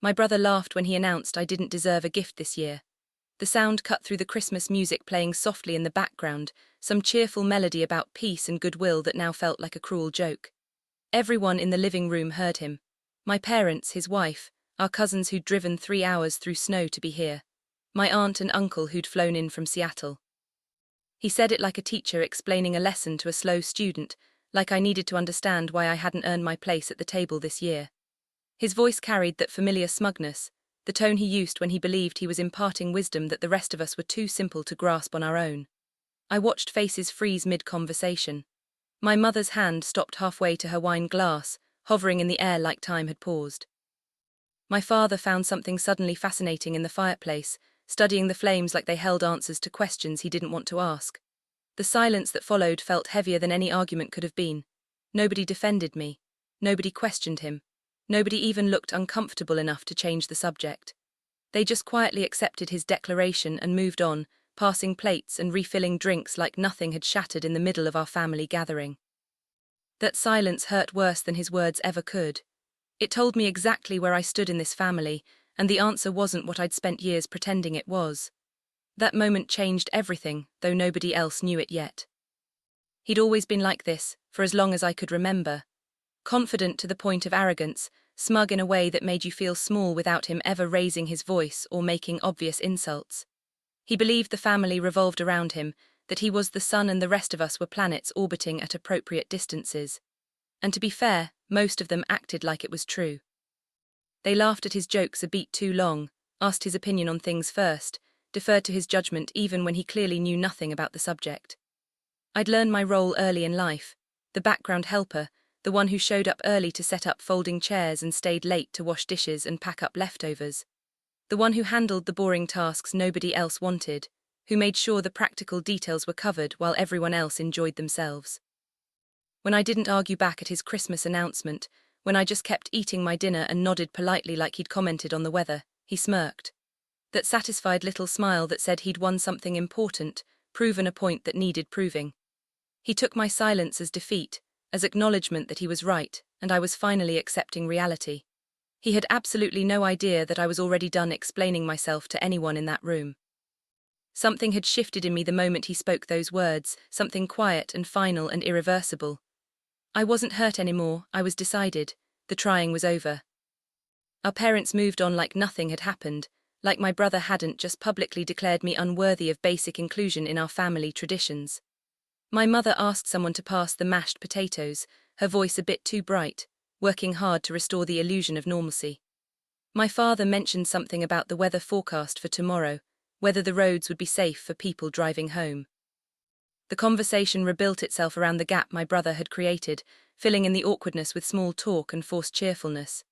My brother laughed when he announced I didn't deserve a gift this year. The sound cut through the Christmas music playing softly in the background, some cheerful melody about peace and goodwill that now felt like a cruel joke. Everyone in the living room heard him. My parents, his wife, our cousins who'd driven 3 hours through snow to be here. My aunt and uncle who'd flown in from Seattle. He said it like a teacher explaining a lesson to a slow student, like I needed to understand why I hadn't earned my place at the table this year. His voice carried that familiar smugness, the tone he used when he believed he was imparting wisdom that the rest of us were too simple to grasp on our own. I watched faces freeze mid-conversation. My mother's hand stopped halfway to her wine glass, hovering in the air like time had paused. My father found something suddenly fascinating in the fireplace, studying the flames like they held answers to questions he didn't want to ask. The silence that followed felt heavier than any argument could have been. Nobody defended me. Nobody questioned him. Nobody even looked uncomfortable enough to change the subject. They just quietly accepted his declaration and moved on, passing plates and refilling drinks like nothing had shattered in the middle of our family gathering. That silence hurt worse than his words ever could. It told me exactly where I stood in this family, and the answer wasn't what I'd spent years pretending it was. That moment changed everything, though nobody else knew it yet. He'd always been like this, for as long as I could remember. Confident to the point of arrogance, smug in a way that made you feel small without him ever raising his voice or making obvious insults. He believed the family revolved around him, that he was the sun and the rest of us were planets orbiting at appropriate distances. And to be fair, most of them acted like it was true. They laughed at his jokes a beat too long, asked his opinion on things first, deferred to his judgment even when he clearly knew nothing about the subject. I'd learned my role early in life, the background helper, the one who showed up early to set up folding chairs and stayed late to wash dishes and pack up leftovers. The one who handled the boring tasks nobody else wanted, who made sure the practical details were covered while everyone else enjoyed themselves. When I didn't argue back at his Christmas announcement, when I just kept eating my dinner and nodded politely like he'd commented on the weather, he smirked. That satisfied little smile that said he'd won something important, proven a point that needed proving. He took my silence as defeat, as acknowledgement that he was right, and I was finally accepting reality. He had absolutely no idea that I was already done explaining myself to anyone in that room. Something had shifted in me the moment he spoke those words, something quiet and final and irreversible. I wasn't hurt anymore, I was decided. The trying was over. Our parents moved on like nothing had happened, like my brother hadn't just publicly declared me unworthy of basic inclusion in our family traditions. My mother asked someone to pass the mashed potatoes, her voice a bit too bright, working hard to restore the illusion of normalcy. My father mentioned something about the weather forecast for tomorrow, whether the roads would be safe for people driving home. The conversation rebuilt itself around the gap my brother had created, filling in the awkwardness with small talk and forced cheerfulness.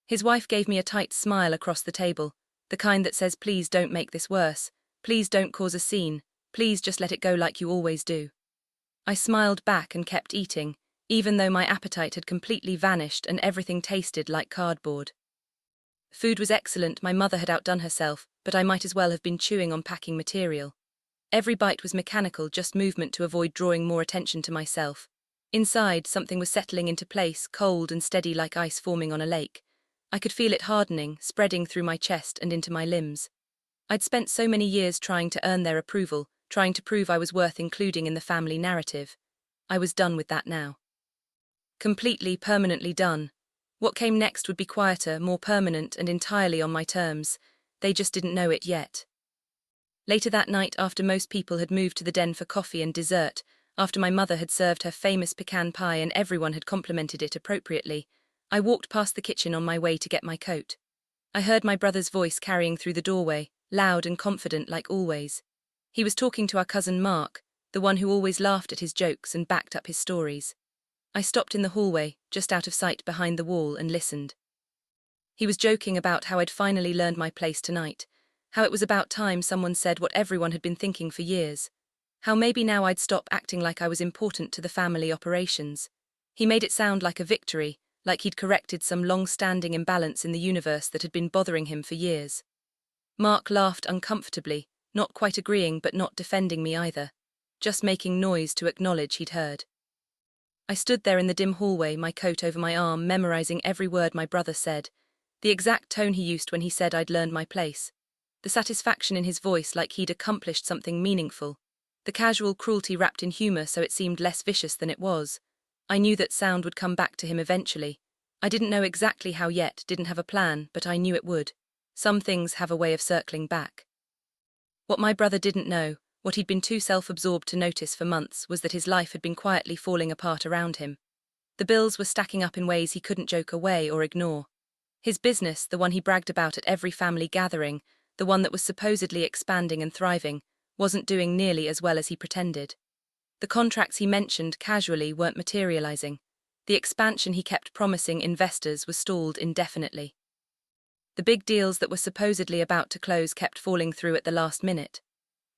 His wife gave me a tight smile across the table, the kind that says please don't make this worse, please don't cause a scene, please just let it go like you always do. I smiled back and kept eating, even though my appetite had completely vanished and everything tasted like cardboard. Food was excellent, my mother had outdone herself, but I might as well have been chewing on packing material. Every bite was mechanical, just movement to avoid drawing more attention to myself. Inside, something was settling into place, cold and steady like ice forming on a lake. I could feel it hardening, spreading through my chest and into my limbs. I'd spent so many years trying to earn their approval, trying to prove I was worth including in the family narrative. I was done with that now. Completely, permanently done. What came next would be quieter, more permanent, and entirely on my terms. They just didn't know it yet. Later that night, after most people had moved to the den for coffee and dessert, after my mother had served her famous pecan pie and everyone had complimented it appropriately, I walked past the kitchen on my way to get my coat. I heard my brother's voice carrying through the doorway, loud and confident like always. He was talking to our cousin Mark, the one who always laughed at his jokes and backed up his stories. I stopped in the hallway, just out of sight behind the wall, and listened. He was joking about how I'd finally learned my place tonight, how it was about time someone said what everyone had been thinking for years, how maybe now I'd stop acting like I was important to the family operations. He made it sound like a victory, like he'd corrected some long-standing imbalance in the universe that had been bothering him for years. Mark laughed uncomfortably, not quite agreeing but not defending me either, just making noise to acknowledge he'd heard. I stood there in the dim hallway, my coat over my arm, memorizing every word my brother said. The exact tone he used when he said I'd learned my place. The satisfaction in his voice like he'd accomplished something meaningful. The casual cruelty wrapped in humor so it seemed less vicious than it was. I knew that sound would come back to him eventually. I didn't know exactly how yet, didn't have a plan, but I knew it would. Some things have a way of circling back. What my brother didn't know, what he'd been too self-absorbed to notice for months, was that his life had been quietly falling apart around him. The bills were stacking up in ways he couldn't joke away or ignore. His business, the one he bragged about at every family gathering, the one that was supposedly expanding and thriving, wasn't doing nearly as well as he pretended. The contracts he mentioned casually weren't materializing. The expansion he kept promising investors was stalled indefinitely. The big deals that were supposedly about to close kept falling through at the last minute.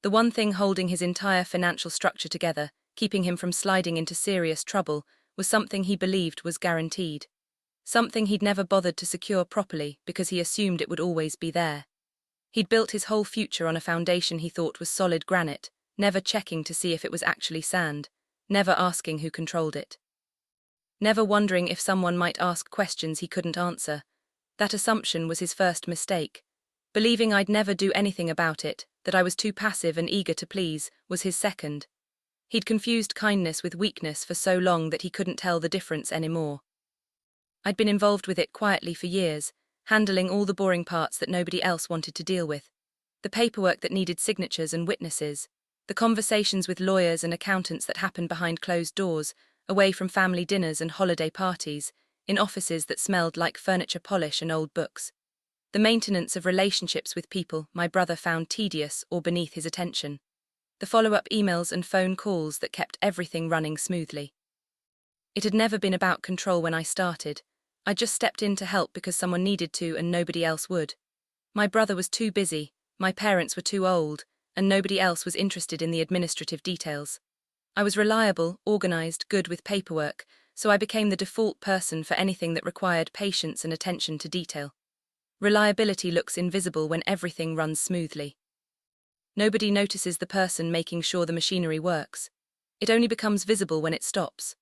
The one thing holding his entire financial structure together, keeping him from sliding into serious trouble, was something he believed was guaranteed. Something he'd never bothered to secure properly because he assumed it would always be there. He'd built his whole future on a foundation he thought was solid granite, never checking to see if it was actually sand, never asking who controlled it. Never wondering if someone might ask questions he couldn't answer. That assumption was his first mistake. Believing I'd never do anything about it, that I was too passive and eager to please, was his second. He'd confused kindness with weakness for so long that he couldn't tell the difference anymore. I'd been involved with it quietly for years, handling all the boring parts that nobody else wanted to deal with. The paperwork that needed signatures and witnesses, the conversations with lawyers and accountants that happened behind closed doors, away from family dinners and holiday parties, in offices that smelled like furniture polish and old books. The maintenance of relationships with people my brother found tedious or beneath his attention. The follow-up emails and phone calls that kept everything running smoothly. It had never been about control when I started. I just stepped in to help because someone needed to and nobody else would. My brother was too busy, my parents were too old, and nobody else was interested in the administrative details. I was reliable, organized, good with paperwork, so I became the default person for anything that required patience and attention to detail. Reliability looks invisible when everything runs smoothly. Nobody notices the person making sure the machinery works. It only becomes visible when it stops.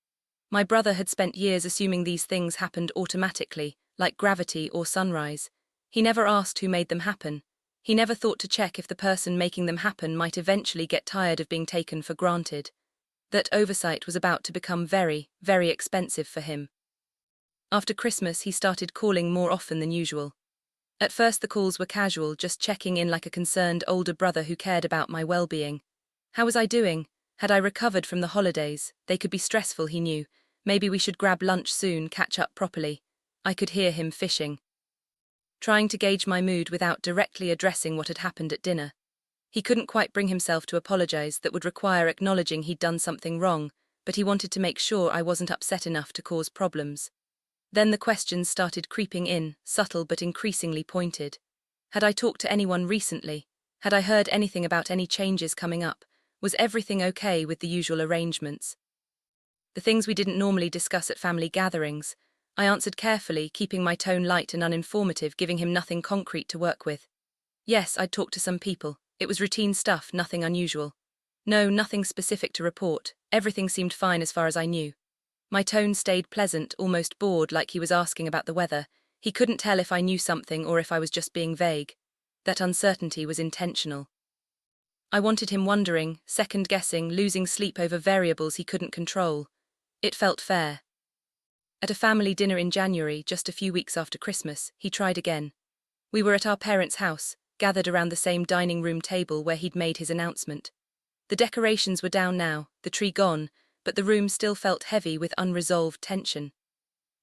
My brother had spent years assuming these things happened automatically, like gravity or sunrise. He never asked who made them happen. He never thought to check if the person making them happen might eventually get tired of being taken for granted. That oversight was about to become very, very expensive for him. After Christmas, he started calling more often than usual. At first the calls were casual, just checking in like a concerned older brother who cared about my well-being. How was I doing? Had I recovered from the holidays? They could be stressful, he knew. Maybe we should grab lunch soon, catch up properly. I could hear him fishing. Trying to gauge my mood without directly addressing what had happened at dinner. He couldn't quite bring himself to apologize. That would require acknowledging he'd done something wrong, but he wanted to make sure I wasn't upset enough to cause problems. Then the questions started creeping in, subtle but increasingly pointed. Had I talked to anyone recently? Had I heard anything about any changes coming up? Was everything okay with the usual arrangements? The things we didn't normally discuss at family gatherings. I answered carefully, keeping my tone light and uninformative, giving him nothing concrete to work with. Yes, I'd talked to some people. It was routine stuff, nothing unusual. No, nothing specific to report. Everything seemed fine as far as I knew. My tone stayed pleasant, almost bored, like he was asking about the weather. He couldn't tell if I knew something or if I was just being vague. That uncertainty was intentional. I wanted him wondering, second-guessing, losing sleep over variables he couldn't control. It felt fair. At a family dinner in January, just a few weeks after Christmas, he tried again. We were at our parents' house, gathered around the same dining room table where he'd made his announcement. The decorations were down now, the tree gone, but the room still felt heavy with unresolved tension.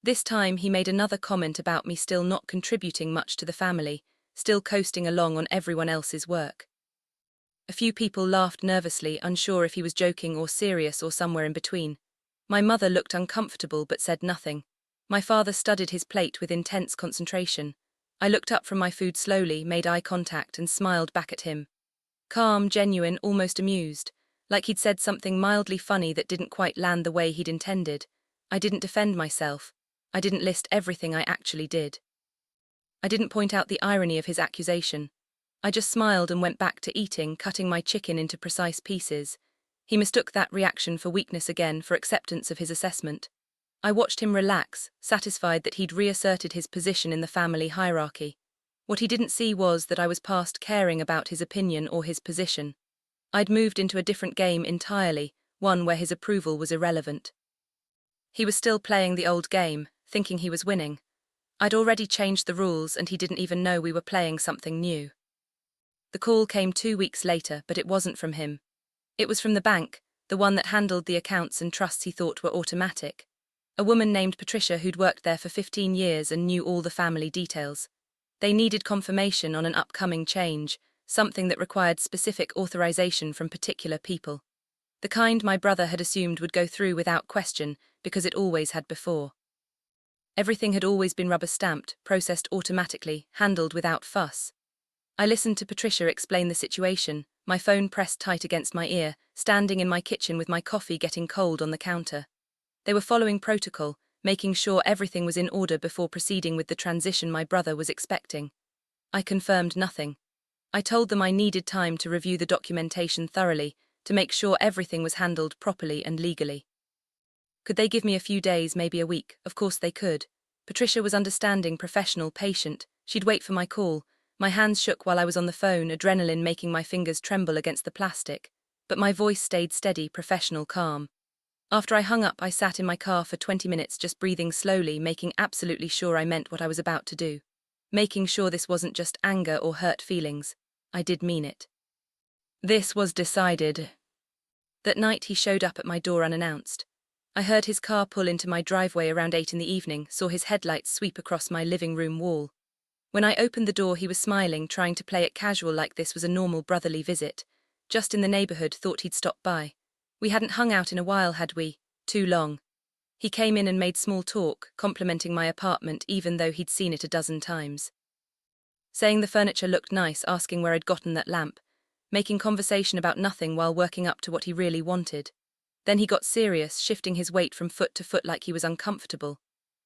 This time he made another comment about me still not contributing much to the family, still coasting along on everyone else's work. A few people laughed nervously, unsure if he was joking or serious or somewhere in between. My mother looked uncomfortable but said nothing. My father studied his plate with intense concentration. I looked up from my food slowly, made eye contact and smiled back at him. Calm, genuine, almost amused. Like he'd said something mildly funny that didn't quite land the way he'd intended. I didn't defend myself. I didn't list everything I actually did. I didn't point out the irony of his accusation. I just smiled and went back to eating, cutting my chicken into precise pieces. He mistook that reaction for weakness again, for acceptance of his assessment. I watched him relax, satisfied that he'd reasserted his position in the family hierarchy. What he didn't see was that I was past caring about his opinion or his position. I'd moved into a different game entirely, one where his approval was irrelevant. He was still playing the old game, thinking he was winning. I'd already changed the rules and he didn't even know we were playing something new. The call came 2 weeks later, but it wasn't from him. It was from the bank, the one that handled the accounts and trusts he thought were automatic. A woman named Patricia who'd worked there for 15 years and knew all the family details. They needed confirmation on an upcoming change, something that required specific authorization from particular people. The kind my brother had assumed would go through without question, because it always had before. Everything had always been rubber-stamped, processed automatically, handled without fuss. I listened to Patricia explain the situation, my phone pressed tight against my ear, standing in my kitchen with my coffee getting cold on the counter. They were following protocol, making sure everything was in order before proceeding with the transition my brother was expecting. I confirmed nothing. I told them I needed time to review the documentation thoroughly, to make sure everything was handled properly and legally. Could they give me a few days, maybe a week? Of course they could. Patricia was understanding, professional, patient. She'd wait for my call. My hands shook while I was on the phone, adrenaline making my fingers tremble against the plastic. But my voice stayed steady, professional, calm. After I hung up, I sat in my car for 20 minutes just breathing slowly, making absolutely sure I meant what I was about to do. Making sure this wasn't just anger or hurt feelings. I did mean it. This was decided. That night he showed up at my door unannounced. I heard his car pull into my driveway around 8 in the evening, saw his headlights sweep across my living room wall. When I opened the door he was smiling, trying to play it casual like this was a normal brotherly visit. Just in the neighborhood, thought he'd stop by. We hadn't hung out in a while, had we? Too long. He came in and made small talk, complimenting my apartment even though he'd seen it a dozen times. Saying the furniture looked nice, asking where I'd gotten that lamp. Making conversation about nothing while working up to what he really wanted. Then he got serious, shifting his weight from foot to foot like he was uncomfortable.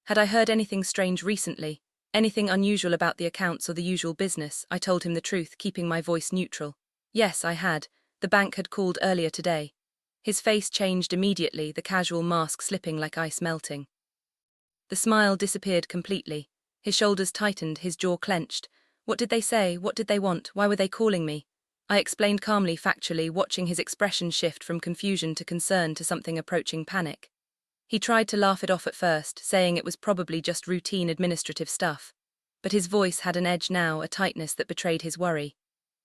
Had I heard anything strange recently? Anything unusual about the accounts or the usual business? I told him the truth, keeping my voice neutral. Yes, I had. The bank had called earlier today. His face changed immediately, the casual mask slipping like ice melting. The smile disappeared completely. His shoulders tightened, his jaw clenched. What did they say? What did they want? Why were they calling me? I explained calmly, factually, watching his expression shift from confusion to concern to something approaching panic. He tried to laugh it off at first, saying it was probably just routine administrative stuff. But his voice had an edge now, a tightness that betrayed his worry.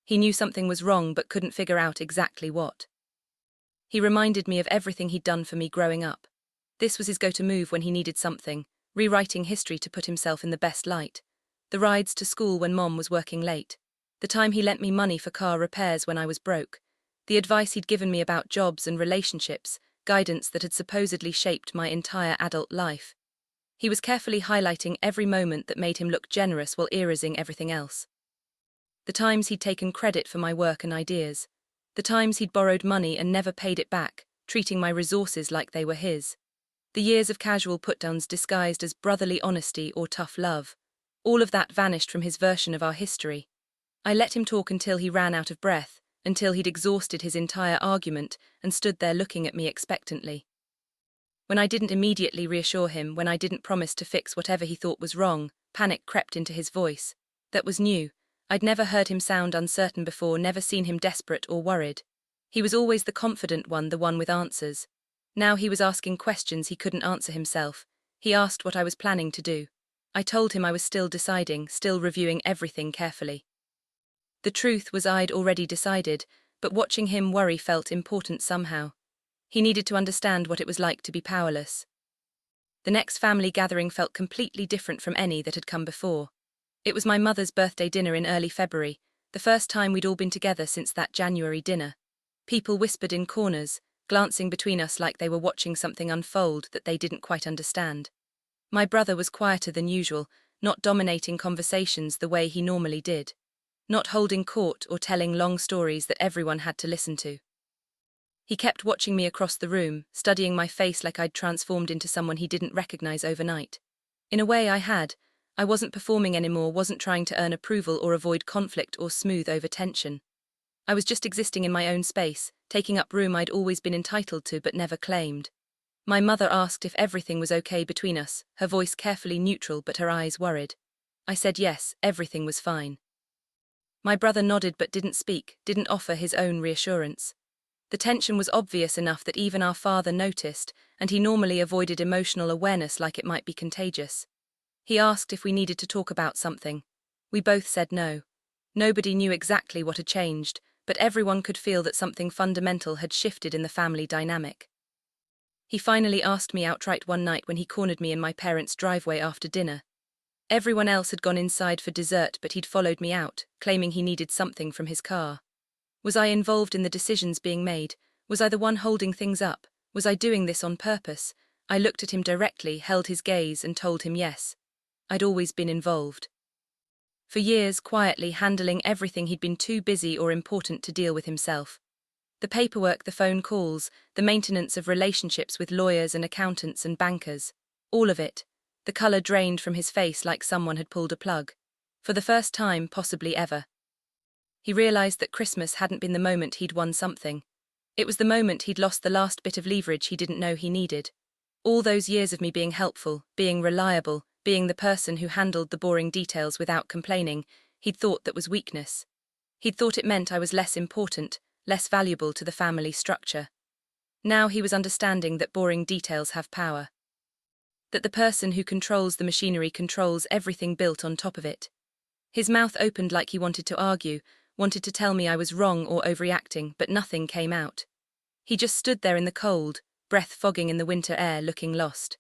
He knew something was wrong but couldn't figure out exactly what. He reminded me of everything he'd done for me growing up. This was his go-to move when he needed something, rewriting history to put himself in the best light. The rides to school when Mom was working late. The time he lent me money for car repairs when I was broke. The advice he'd given me about jobs and relationships, guidance that had supposedly shaped my entire adult life. He was carefully highlighting every moment that made him look generous while erasing everything else. The times he'd taken credit for my work and ideas. The times he'd borrowed money and never paid it back, treating my resources like they were his. The years of casual put-downs disguised as brotherly honesty or tough love. All of that vanished from his version of our history. I let him talk until he ran out of breath, until he'd exhausted his entire argument and stood there looking at me expectantly. When I didn't immediately reassure him, when I didn't promise to fix whatever he thought was wrong, panic crept into his voice. That was new. I'd never heard him sound uncertain before, never seen him desperate or worried. He was always the confident one, the one with answers. Now he was asking questions he couldn't answer himself. He asked what I was planning to do. I told him I was still deciding, still reviewing everything carefully. The truth was I'd already decided, but watching him worry felt important somehow. He needed to understand what it was like to be powerless. The next family gathering felt completely different from any that had come before. It was my mother's birthday dinner in early February, the first time we'd all been together since that January dinner. People whispered in corners, glancing between us like they were watching something unfold that they didn't quite understand. My brother was quieter than usual, not dominating conversations the way he normally did. Not holding court or telling long stories that everyone had to listen to. He kept watching me across the room, studying my face like I'd transformed into someone he didn't recognize overnight. In a way I had. I wasn't performing anymore, wasn't trying to earn approval or avoid conflict or smooth over tension. I was just existing in my own space, taking up room I'd always been entitled to but never claimed. My mother asked if everything was okay between us, her voice carefully neutral but her eyes worried. I said yes, everything was fine. My brother nodded but didn't speak, didn't offer his own reassurance. The tension was obvious enough that even our father noticed, and he normally avoided emotional awareness like it might be contagious. He asked if we needed to talk about something. We both said no. Nobody knew exactly what had changed, but everyone could feel that something fundamental had shifted in the family dynamic. He finally asked me outright one night when he cornered me in my parents' driveway after dinner. Everyone else had gone inside for dessert, but he'd followed me out, claiming he needed something from his car. Was I involved in the decisions being made? Was I the one holding things up? Was I doing this on purpose? I looked at him directly, held his gaze, and told him yes. I'd always been involved. For years, quietly handling everything he'd been too busy or important to deal with himself. The paperwork, the phone calls, the maintenance of relationships with lawyers and accountants and bankers. All of it. The color drained from his face like someone had pulled a plug. For the first time, possibly ever. He realized that Christmas hadn't been the moment he'd won something. It was the moment he'd lost the last bit of leverage he didn't know he needed. All those years of me being helpful, being reliable, being the person who handled the boring details without complaining, he'd thought that was weakness. He'd thought it meant I was less important, less valuable to the family structure. Now he was understanding that boring details have power. That the person who controls the machinery controls everything built on top of it. His mouth opened like he wanted to argue, wanted to tell me I was wrong or overreacting, but nothing came out. He just stood there in the cold, breath fogging in the winter air, looking lost.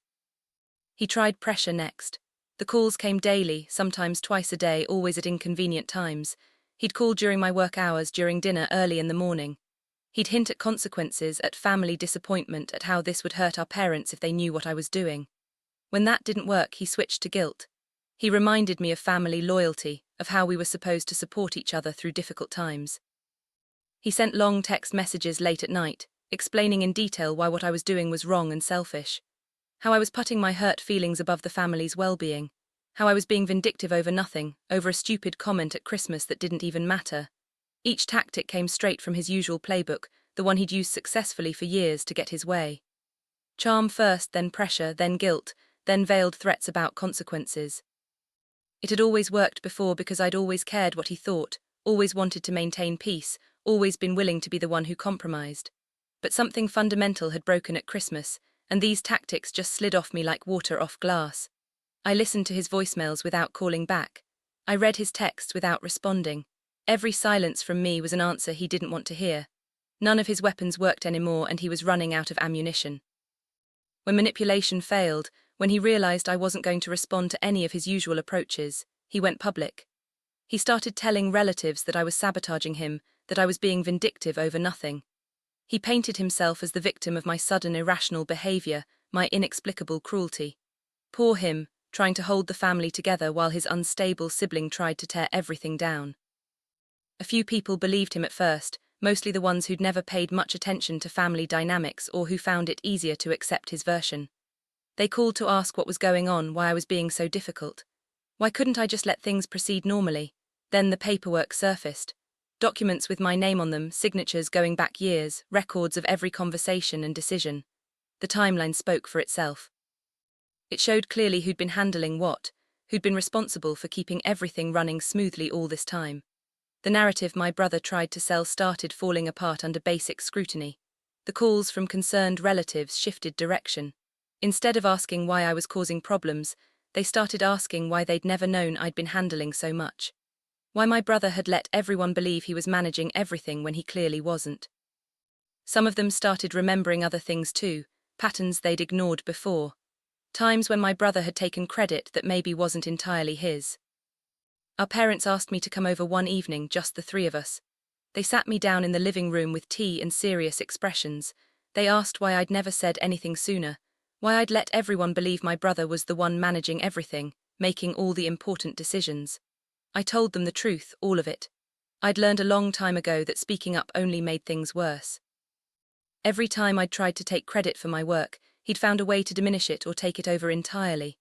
He tried pressure next. The calls came daily, sometimes twice a day, always at inconvenient times. He'd call during my work hours, during dinner, early in the morning. He'd hint at consequences, at family disappointment, at how this would hurt our parents if they knew what I was doing. When that didn't work, he switched to guilt. He reminded me of family loyalty, of how we were supposed to support each other through difficult times. He sent long text messages late at night, explaining in detail why what I was doing was wrong and selfish. How I was putting my hurt feelings above the family's well-being. How I was being vindictive over nothing, over a stupid comment at Christmas that didn't even matter. Each tactic came straight from his usual playbook, the one he'd used successfully for years to get his way. Charm first, then pressure, then guilt, then veiled threats about consequences. It had always worked before because I'd always cared what he thought, always wanted to maintain peace, always been willing to be the one who compromised. But something fundamental had broken at Christmas, and these tactics just slid off me like water off glass. I listened to his voicemails without calling back. I read his texts without responding. Every silence from me was an answer he didn't want to hear. None of his weapons worked anymore, and he was running out of ammunition. When manipulation failed, when he realized I wasn't going to respond to any of his usual approaches, he went public. He started telling relatives that I was sabotaging him, that I was being vindictive over nothing. He painted himself as the victim of my sudden irrational behavior, my inexplicable cruelty. Poor him, trying to hold the family together while his unstable sibling tried to tear everything down. A few people believed him at first, mostly the ones who'd never paid much attention to family dynamics or who found it easier to accept his version. They called to ask what was going on, why I was being so difficult. Why couldn't I just let things proceed normally? Then the paperwork surfaced. Documents with my name on them, signatures going back years, records of every conversation and decision. The timeline spoke for itself. It showed clearly who'd been handling what, who'd been responsible for keeping everything running smoothly all this time. The narrative my brother tried to sell started falling apart under basic scrutiny. The calls from concerned relatives shifted direction. Instead of asking why I was causing problems, they started asking why they'd never known I'd been handling so much. Why my brother had let everyone believe he was managing everything when he clearly wasn't. Some of them started remembering other things too, patterns they'd ignored before. Times when my brother had taken credit that maybe wasn't entirely his. Our parents asked me to come over one evening, just the three of us. They sat me down in the living room with tea and serious expressions. They asked why I'd never said anything sooner, why I'd let everyone believe my brother was the one managing everything, making all the important decisions. I told them the truth, all of it. I'd learned a long time ago that speaking up only made things worse. Every time I'd tried to take credit for my work, he'd found a way to diminish it or take it over entirely.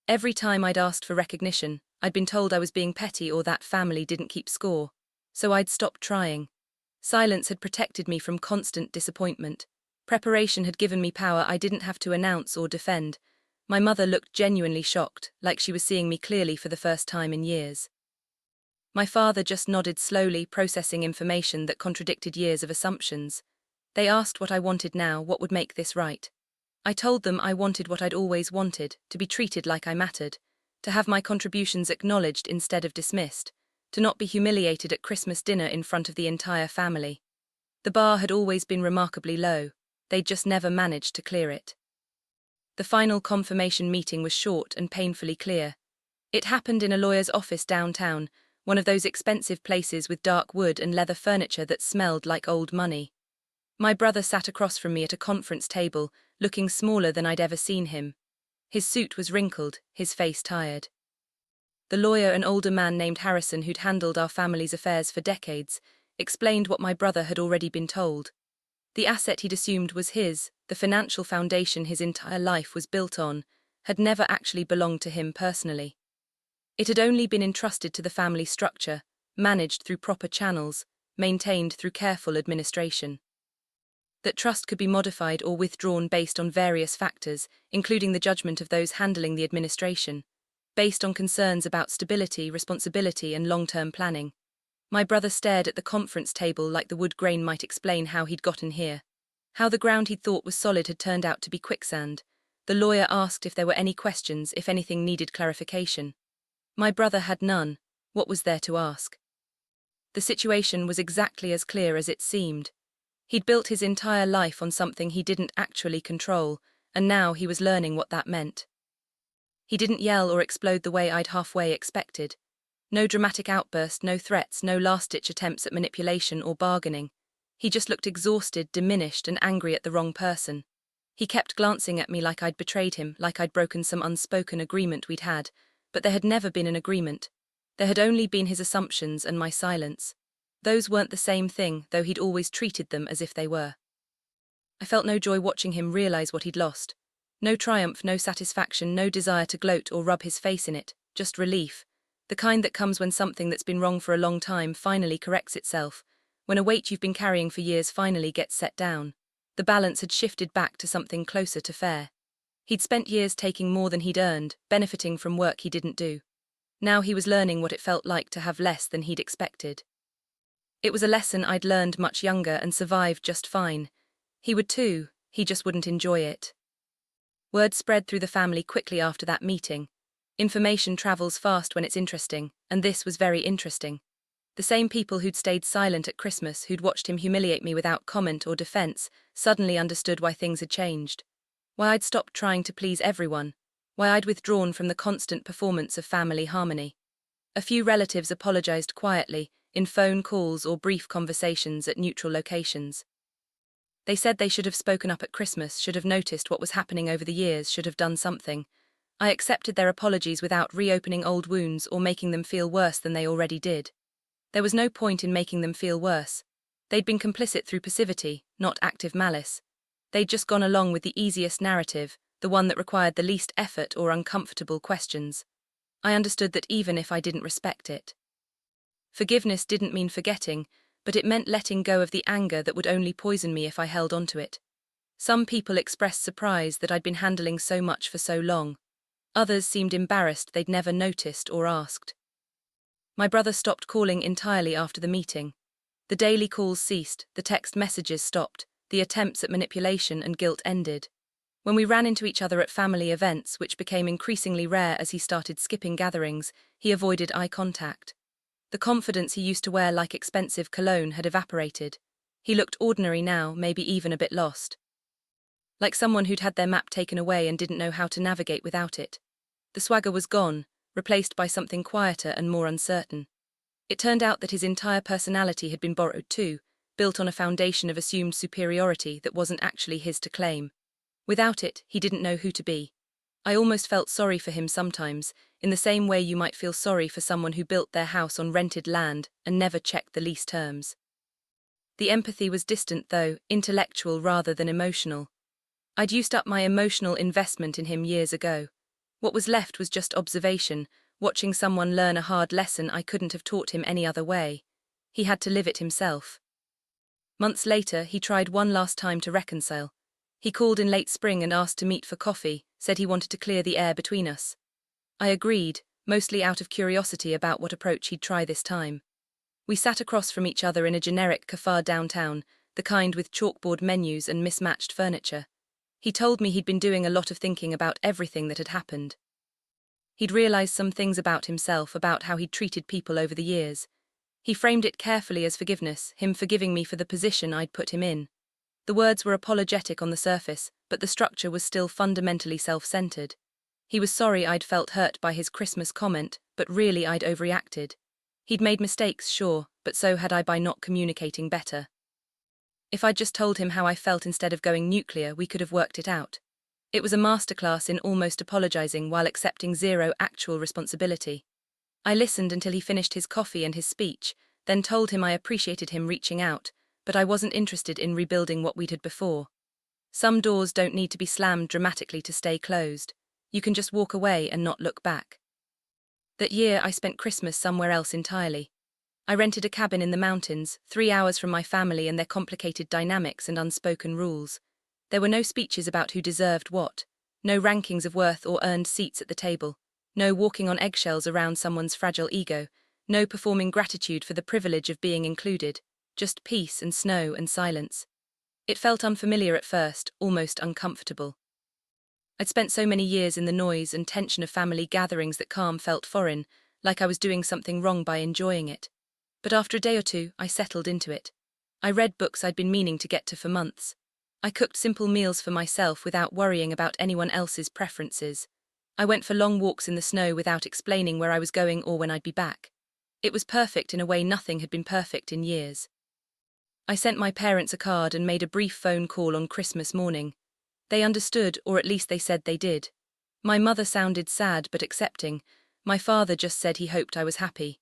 Every time I'd asked for recognition, I'd been told I was being petty or that family didn't keep score. So I'd stopped trying. Silence had protected me from constant disappointment, Preparation had given me power I didn't have to announce or defend. My mother looked genuinely shocked, like she was seeing me clearly for the first time in years. My father just nodded slowly, processing information that contradicted years of assumptions. They asked what I wanted now, what would make this right. I told them I wanted what I'd always wanted, to be treated like I mattered, to have my contributions acknowledged instead of dismissed, to not be humiliated at Christmas dinner in front of the entire family. The bar had always been remarkably low, they'd just never managed to clear it. The final confirmation meeting was short and painfully clear. It happened in a lawyer's office downtown, one of those expensive places with dark wood and leather furniture that smelled like old money. My brother sat across from me at a conference table, looking smaller than I'd ever seen him. His suit was wrinkled, his face tired. The lawyer, an older man named Harrison who'd handled our family's affairs for decades, explained what my brother had already been told. The asset he'd assumed was his, the financial foundation his entire life was built on, had never actually belonged to him personally. It had only been entrusted to the family structure, managed through proper channels, maintained through careful administration. That trust could be modified or withdrawn based on various factors, including the judgment of those handling the administration, based on concerns about stability, responsibility, and long-term planning. My brother stared at the conference table like the wood grain might explain how he'd gotten here. How the ground he'd thought was solid had turned out to be quicksand. The lawyer asked if there were any questions, if anything needed clarification. My brother had none. What was there to ask? The situation was exactly as clear as it seemed. He'd built his entire life on something he didn't actually control, and now he was learning what that meant. He didn't yell or explode the way I'd halfway expected. No dramatic outburst, no threats, no last-ditch attempts at manipulation or bargaining. He just looked exhausted, diminished, and angry at the wrong person. He kept glancing at me like I'd betrayed him, like I'd broken some unspoken agreement we'd had, but there had never been an agreement. There had only been his assumptions and my silence. Those weren't the same thing, though he'd always treated them as if they were. I felt no joy watching him realize what he'd lost. No triumph, no satisfaction, no desire to gloat or rub his face in it, just relief. The kind that comes when something that's been wrong for a long time finally corrects itself, when a weight you've been carrying for years finally gets set down. The balance had shifted back to something closer to fair. He'd spent years taking more than he'd earned, benefiting from work he didn't do. Now he was learning what it felt like to have less than he'd expected. It was a lesson I'd learned much younger and survived just fine. He would too, he just wouldn't enjoy it. Word spread through the family quickly after that meeting. Information travels fast when it's interesting, and this was very interesting. The same people who'd stayed silent at Christmas, who'd watched him humiliate me without comment or defense, suddenly understood why things had changed. Why I'd stopped trying to please everyone. Why I'd withdrawn from the constant performance of family harmony. A few relatives apologized quietly, in phone calls or brief conversations at neutral locations. They said they should have spoken up at Christmas, should have noticed what was happening over the years, should have done something. I accepted their apologies without reopening old wounds or making them feel worse than they already did. There was no point in making them feel worse. They'd been complicit through passivity, not active malice. They'd just gone along with the easiest narrative, the one that required the least effort or uncomfortable questions. I understood that even if I didn't respect it. Forgiveness didn't mean forgetting, but it meant letting go of the anger that would only poison me if I held onto it. Some people expressed surprise that I'd been handling so much for so long. Others seemed embarrassed they'd never noticed or asked. My brother stopped calling entirely after the meeting. The daily calls ceased, the text messages stopped, the attempts at manipulation and guilt ended. When we ran into each other at family events, which became increasingly rare as he started skipping gatherings, he avoided eye contact. The confidence he used to wear like expensive cologne had evaporated. He looked ordinary now, maybe even a bit lost. Like someone who'd had their map taken away and didn't know how to navigate without it. The swagger was gone, replaced by something quieter and more uncertain. It turned out that his entire personality had been borrowed too, built on a foundation of assumed superiority that wasn't actually his to claim. Without it, he didn't know who to be. I almost felt sorry for him sometimes, in the same way you might feel sorry for someone who built their house on rented land and never checked the lease terms. The empathy was distant though, intellectual rather than emotional. I'd used up my emotional investment in him years ago. What was left was just observation, watching someone learn a hard lesson I couldn't have taught him any other way. He had to live it himself. Months later, he tried one last time to reconcile, He called in late spring and asked to meet for coffee, said he wanted to clear the air between us. I agreed, mostly out of curiosity about what approach he'd try this time. We sat across from each other in a generic café downtown, the kind with chalkboard menus and mismatched furniture. He told me he'd been doing a lot of thinking about everything that had happened. He'd realized some things about himself, about how he'd treated people over the years. He framed it carefully as forgiveness, him forgiving me for the position I'd put him in. The words were apologetic on the surface, but the structure was still fundamentally self-centered. He was sorry I'd felt hurt by his Christmas comment, but really I'd overreacted. He'd made mistakes, sure, but so had I by not communicating better. If I'd just told him how I felt instead of going nuclear, we could have worked it out. It was a masterclass in almost apologizing while accepting zero actual responsibility. I listened until he finished his coffee and his speech, then told him I appreciated him reaching out, but I wasn't interested in rebuilding what we'd had before. Some doors don't need to be slammed dramatically to stay closed. You can just walk away and not look back. That year I spent Christmas somewhere else entirely. I rented a cabin in the mountains, 3 hours from my family and their complicated dynamics and unspoken rules. There were no speeches about who deserved what, no rankings of worth or earned seats at the table, no walking on eggshells around someone's fragile ego, no performing gratitude for the privilege of being included, just peace and snow and silence. It felt unfamiliar at first, almost uncomfortable. I'd spent so many years in the noise and tension of family gatherings that calm felt foreign, like I was doing something wrong by enjoying it. But after a day or two, I settled into it. I read books I'd been meaning to get to for months. I cooked simple meals for myself without worrying about anyone else's preferences. I went for long walks in the snow without explaining where I was going or when I'd be back. It was perfect in a way nothing had been perfect in years. I sent my parents a card and made a brief phone call on Christmas morning. They understood, or at least they said they did. My mother sounded sad but accepting. My father just said he hoped I was happy.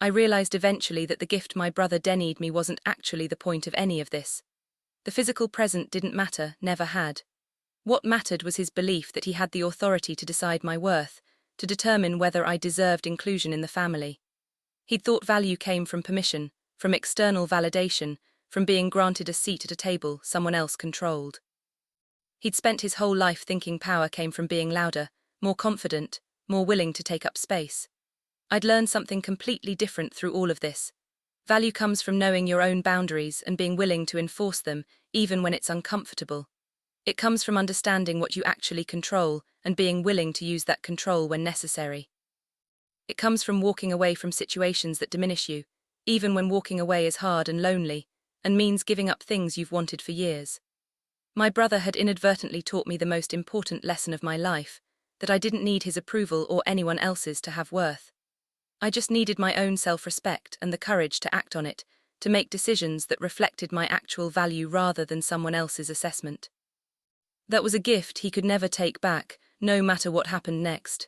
I realized eventually that the gift my brother Denny'd me wasn't actually the point of any of this. The physical present didn't matter, never had. What mattered was his belief that he had the authority to decide my worth, to determine whether I deserved inclusion in the family. He'd thought value came from permission, from external validation, from being granted a seat at a table someone else controlled. He'd spent his whole life thinking power came from being louder, more confident, more willing to take up space. I'd learned something completely different through all of this. Value comes from knowing your own boundaries and being willing to enforce them, even when it's uncomfortable. It comes from understanding what you actually control and being willing to use that control when necessary. It comes from walking away from situations that diminish you, even when walking away is hard and lonely, and means giving up things you've wanted for years. My brother had inadvertently taught me the most important lesson of my life, that I didn't need his approval or anyone else's to have worth. I just needed my own self-respect and the courage to act on it, to make decisions that reflected my actual value rather than someone else's assessment. That was a gift he could never take back, no matter what happened next.